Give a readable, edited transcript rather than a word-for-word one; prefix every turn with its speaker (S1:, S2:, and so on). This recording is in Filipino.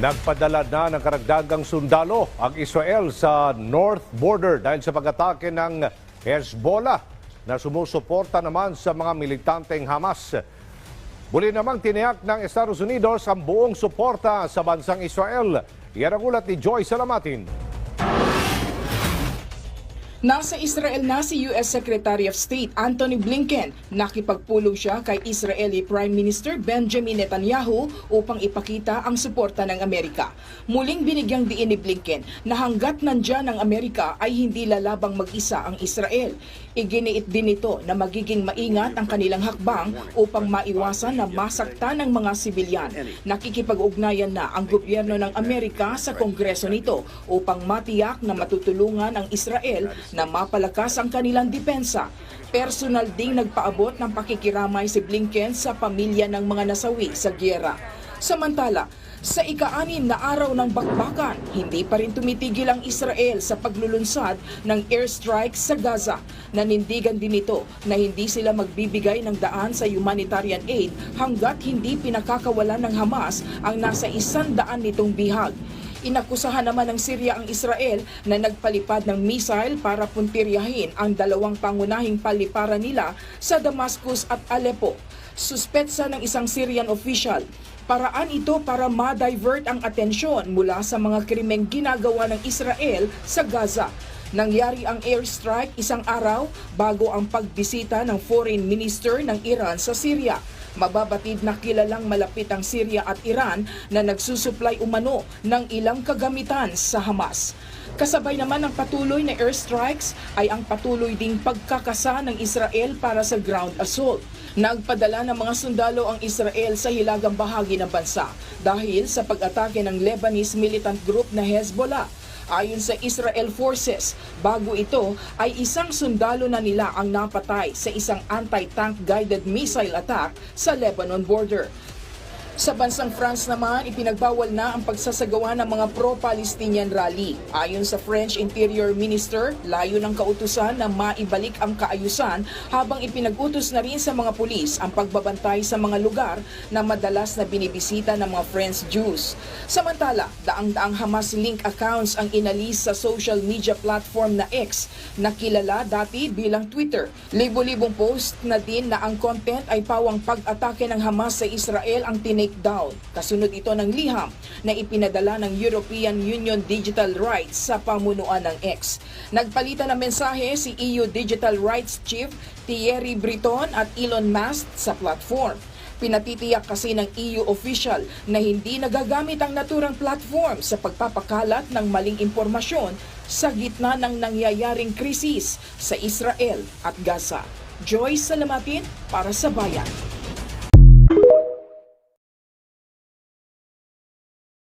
S1: Nagpadala na ng karagdagang sundalo ang Israel sa north border dahil sa pag-atake ng Hezbollah na sumusuporta naman sa mga militanteng Hamas. Muli namang tiniyak ng Estados Unidos ang buong suporta sa bansang Israel. Yan ang ulat ni Joy Salamatin.
S2: Nasa Israel na si U.S. Secretary of State Antony Blinken. Nakipagpulong siya kay Israeli Prime Minister Benjamin Netanyahu upang ipakita ang suporta ng Amerika. Muling binigyang diin ni Blinken na hanggat nandyan ang Amerika ay hindi lalabang mag-isa ang Israel. Iginiit din ito na magiging maingat ang kanilang hakbang upang maiwasan na masaktan ng mga sibilyan. Nakikipag-ugnayan na ang gobyerno ng Amerika sa kongreso nito upang matiyak na matutulungan ang Israel na mapalakas ang kanilang depensa. Personal ding nagpaabot ng pakikiramay si Blinken sa pamilya ng mga nasawi sa giyera. Samantala, sa ika-6 na araw ng bakbakan, hindi pa rin tumitigil ang Israel sa paglulunsad ng airstrike sa Gaza. Nanindigan din ito na hindi sila magbibigay ng daan sa humanitarian aid hanggat hindi pinakakawalan ng Hamas ang nasa 100 nitong bihag. Inakusahan naman ng Syria ang Israel na nagpalipad ng missile para puntiryahin ang dalawang pangunahing paliparan nila sa Damascus at Aleppo. Suspetsa ng isang Syrian official, paraan ito para ma-divert ang atensyon mula sa mga krimeng ginagawa ng Israel sa Gaza. Nangyari ang airstrike isang araw bago ang pagbisita ng Foreign Minister ng Iran sa Syria. Mababatid na kilalang malapit ang Syria at Iran na nagsusupply umano ng ilang kagamitan sa Hamas. Kasabay naman ng patuloy na airstrikes ay ang patuloy ding pagkakasa ng Israel para sa ground assault. Nagpadala ng mga sundalo ang Israel sa hilagang bahagi ng bansa dahil sa pag-atake ng Lebanese militant group na Hezbollah. Ayon sa Israel Forces, bago ito ay isang sundalo na nila ang napatay sa isang anti-tank guided missile attack sa Lebanon border. Sa bansang France naman, ipinagbawal na ang pagsasagawa ng mga pro-Palestinian rally. Ayon sa French Interior Minister, layo ng kautusan na maibalik ang kaayusan habang ipinag-utos na rin sa mga pulis ang pagbabantay sa mga lugar na madalas na binibisita ng mga French Jews. Samantala, daang-daang Hamas link accounts ang inalis sa social media platform na X na kilala dati bilang Twitter. Libo-libong post na din na ang content ay pawang pag-atake ng Hamas sa Israel ang down. Kasunod ito ng liham na ipinadala ng European Union Digital Rights sa pamunuan ng X. Nagpalitan ng mensahe si EU Digital Rights Chief Thierry Breton at Elon Musk sa platform. Pinatitiyak kasi ng EU official na hindi nagagamit ang naturang platform sa pagpapakalat ng maling impormasyon sa gitna ng nangyayaring krisis sa Israel at Gaza. Joy Salamatin para sa Bayan.